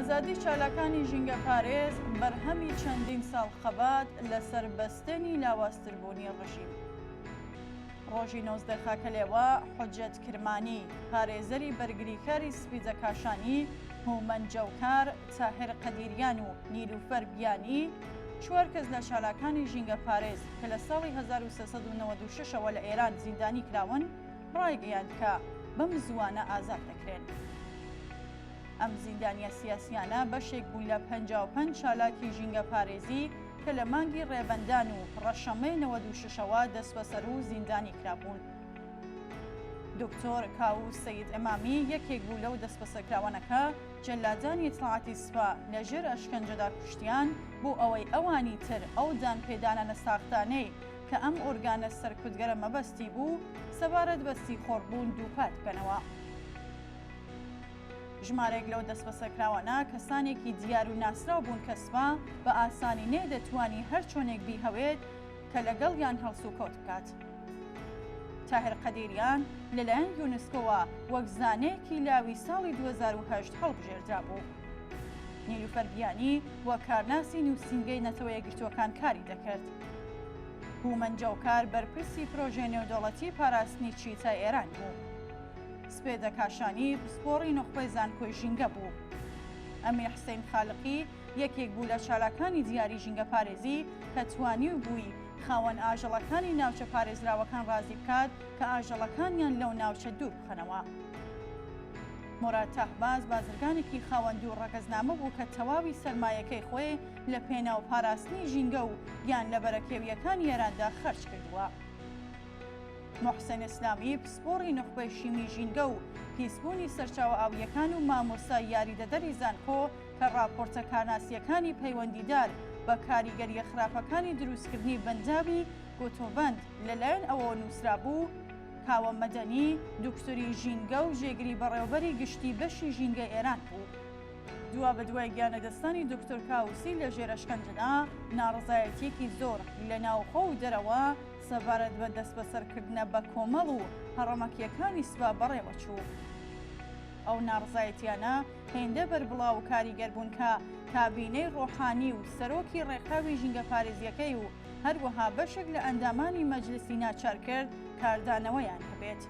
ئازادی چالاکانی ژینگە پارێز بەرهەمی چەندین ساڵ خەبات لەسەر بەستنی لاوااستربوونی ڕژیم. ڕۆژی 19 خاکەلێوە حوجەت کرمانی پارێزەری بەرگریکاری سپیدە کاشانی، هومەن جەوکار، تاهر قەدیریان و نیلوفەر بیانی چوار کەس لە چالاکانی ژینگە پارێز کە لە ساڵی 1396ەوە لە ئێران زیندانی کراون ڕایگەیاند کە بەم زوانە ئازاد دەکرێن. ئەم زیندانیە سیاسیانە بەشێک بوون لە 55 چالاکی ژینگە پارێزی کە لە مانگی ڕێبەندان و ڕەشەمەی 96ەوە دەست بەسەر و زیندانی کرابوون. دکتۆر کاو سەید ئەمامی یەکێک بوو لەو دەست بەسەرکراوانەکە جەلادانی ئیتلاعاتی سوپا لەژێر ئەشکەنجەدا کوشتیان بۆ ئەوەی ئەوانی تر ئەو دانپێدانانە ساختانەی کە ئەم ئۆرگانە سەرکوتگەرە مەبەستی بوو سەبارەت بەستی خۆڕبوون دووپات بکەنەوە. ژمارێک لەو دەست بەسەرکراوانە کەسانێکی دیار و ناسراو بوون کە سوپا بە ئاسانی نەیدەتوانی هەر چۆنێک بیهەوێت کە لەگەڵیان هەڵس و کەوت بکات. تاهر قەدیریان لەلایەن یونسکۆوە وەک زانەیەکی لاوی ساڵی 2008 هەڵبژێردرا بوو. نیلوفەر بیانی وەک کارناسی نووسینگەی نەتەوە یەکگرتووەکان کاری دەکرد. هومەن جەوکار بەرپرسی پرۆژەی نێودەوڵەتی پاراستنی چیتای ئێران بوو. سپێدە کاشانی پسپۆڕی نخبەی زانکۆی ژینگە بوو. ئەمیر حسین خالقی یەکێک بوو لە چالاکانی دیاری ژینگە پارێزی کە توانی و بووی خاوەن ئاژەڵەکانی ناوچە پارێزراوەکان ڕازی بکات کە ئاژەڵەکانیان لەو ناوچە دوور بخەنەوە. مۆراد تاهباز بازرگانێکی خاوەندوو ڕەگەزنامە بوو کە تەواوی سەرمایەکەی خۆی لە پێناو پاراستنی ژینگە و یان لە بەرەکێویەکانی ئێراندا خەرج کردووە. محسن ئیسلامی پسپۆڕی نخبەی شیمی ژینگە و پیسبوونی سەرچاوە ئاویەکان و مامۆسای یاریدەدەری زانکۆ کە ڕاپۆرتە کارناسیەکانی پەیوەندیدار بە کاریگەریە خراپەکانی دروستکردنی بەنداوی گۆتۆبەند لەلایەن ئەوە نووسرا بوو. کاوە مەدەنی دکتۆری ژینگە و ژێگری بەڕێوەبەری گشتی بەشی ژینگە ئێران بوو. دوا بە دوای گیانەدەستانی دکتۆر کاوسی لە ژێر ئەشکەنجەدا ناڕزایەتیەکی زۆر لە ناوخۆ و دەرەوە سەبارەت بە دەست بەسەرکردنە بە کۆمەڵ و هەڕەمەکیەکانی سوپا بەڕێوە چوو. ئەو ناڕزایەتیانە هێندە بەربڵاو و کاریگەر بوون کە کابینەی ڕۆحانی و سەرۆکی ڕێکخراوی ژینگە پارێزیەکەی و هەروەها بەشێک لە ئەندامانی مەجلیسی ناچار کرد کاردانەوەیان هەبێت.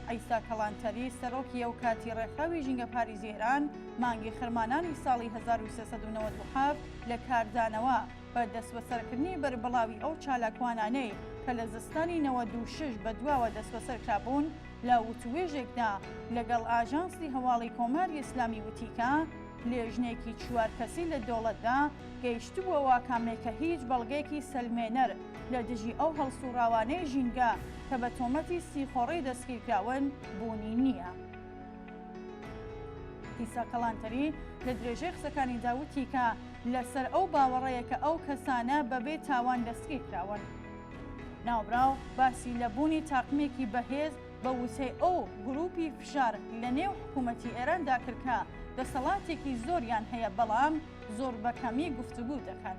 ئەیسا کەڵانتەری سەرۆکی ئەو کاتی ڕێکخراوی ژینگە پارێزی ئێران مانگی خرمانانی ساڵی 1397 لە کاردانەوە بە دەست بەسەرکردنی بەربڵاوی ئەو چالاکوانانەی کە لە زستانی 96 بە دواوە دەست بەسەر کرابوون لە وتوێژێکدا لەگەڵ ئاژانسی هەواڵی کۆماری ئیسلامی وتیکە لێژنێکی چوار کەسی لە دەوڵەتدا گەیشتبووەوە کامێکە هیچ بەڵگەیەکی سەلمێنەر لە دژی ئەو هەڵسوڕاوانەی ژینگە کە بە تۆمەتی سیخۆڕی دەستگیرکراون بوونی نییە. ئیسا کەڵانتەری لە درێژەی قسەکانی داوتی کە لەسەر ئەو باوەڕەیە کە ئەو کەسانە بەبێ تاوان دەستگیر کراون. ناوبراو باسی لەبوونی تاقمێکی بەهێز بە وتەی ئەو گروپی فشار لە نێو حکوومەتی ئێراندا کرد کە دەسەڵاتێکی زۆریان هەیە بەڵام زۆر بەکەمی گفتوگو دەکەن.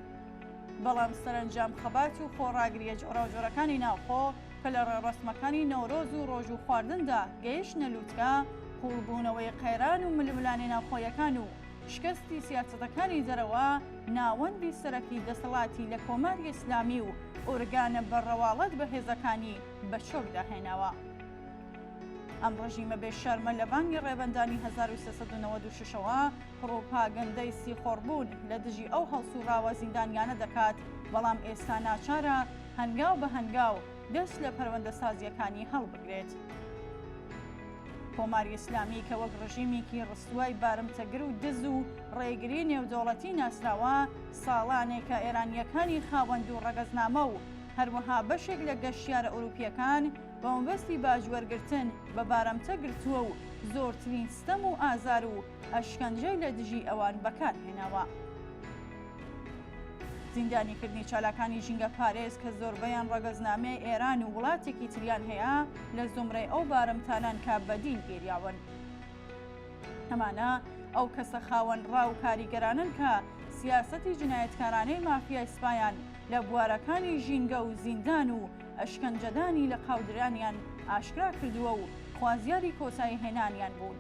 بەڵام سەرنجام خەبات و خۆڕاگریە جۆراوجۆرەکانی ناوخۆ کە لە ڕێڕەسمەکانی نەورۆز و ڕۆژ و خواردندا گەیشتنە لووتکە قوڵبوونەوەی قەیران و ململانی ناوخۆیەکان و شکستی سیاسەتەکانی دەرەوە ناوەندی سەرەکی دەسەڵاتی لە کۆماری ئیسلامی و ئۆرگانە بەڕەواڵەت بەهێزەکانی بە چۆکدا هێناوە. ئەم ڕژیمە بێشەرمە لە بانگی ڕێبەندانی 1396ەوە پڕۆپاگەندەی سیخۆڕبوون لە دژی ئەو هەڵسوڕاوە زیندانیانە دەکات، بەڵام ئێستا ناچارە هەنگاو بە هەنگاو دەست لە پەروەندە سازیەکانی هەڵبگرێت. کۆماری ئیسلامی کە وەک ڕژیمێکی ڕستوای بارمتەگر و دز و ڕێگری نێودەوڵەتی ناسراوە ساڵانێکە ئێرانیەکانی خاوەند و ڕەگەزنامە و هەروەها بەشێک لە گەشتیارە ئەوروپیەکان بە مەبەستی باجوەرگرتن بە بارەمتە گرتووە و زۆرترین ستەم و ئازار و ئەشکەنجەی لە دژی ئەوان بەکارهێناوە. زیندانیکردنی چالاکانی ژینگە پارێز کە زۆربەیان ڕەگەزنامەی ئێران و وڵاتێکی تریان هەیە لە زۆمرەی ئەو بارەمتانان کە بەدین گێریاون. ئەمانە ئەو کەسە خاوەنڕا و کاریگەرانن کە سیاسەتی جنایەتکارانەی مافیای سوپایان لە بوارەکانی ژینگە و زیندان و ئەشکەنجەدانی لە قاودرانیان ئاشکرا کردووە و خوازیاری کۆتایی هێنانیان بوون.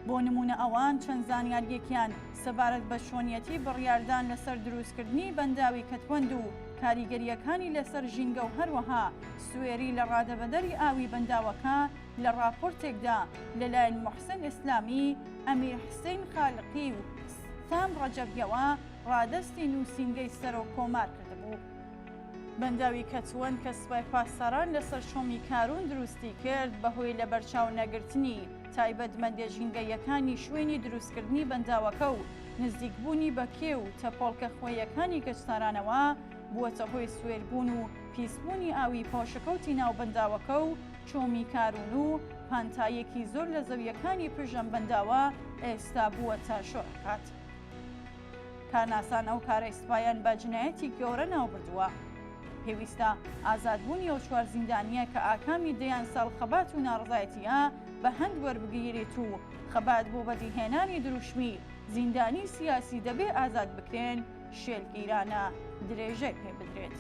بۆ نمونە ئەوان چەند زانیاریەکیان سەبارەت بە چۆنیەتی بڕیاردان لەسەر دروستکردنی بەنداوی کەتوەند و کاریگەریەکانی لەسەر ژینگە و هەروەها سوێری لە ڕادەبەدەری ئاوی بەنداوەکە لە راپۆرتێکدا لەلایەن موحسن ئیسلامی، ئەمیر حسین خالقی و سام ڕەجەبیەوە ڕادەستی نووسینگەی سەرۆک کۆمار کردبوو. بەنداوی کەتوەند کە سوپای پاسەران لەسەر شۆمی کارون دروستی کرد بەهۆی لە بەرچاو نەگرتنی تایبەتمەندە ژینگەیەکانی شوێنی دروستکردنی بەنداوەکە و نزیکبوونی بە کێو و تەپۆڵکە خۆیەکانی گەشتارانەوە بووەتە هۆی سوێربوون و پیسبوونی ئاوی پۆشەکەوتی ناو بەنداوەکە و چۆمی کارون و پانتایەکی زۆر لە زەویەکانی پژەم بەنداوە ئێستا بووەتە شۆڕکات. کارناسان ئەو کارە سوپایان بە جنایەتی گەورە ناوبردووە. پێویستە ئازادبوونی ئەو چوار زیندانیە کە ئاکامی دەیان ساڵ خەبات و ناڕزایەتیە بە هەند وەربگیرێت و خەبات بۆ بەدیهێنانی دروشمی زیندانی سیاسی دەبێ ئازاد بکرێن، شێلگیرانە درێژەی پێ بدرێت.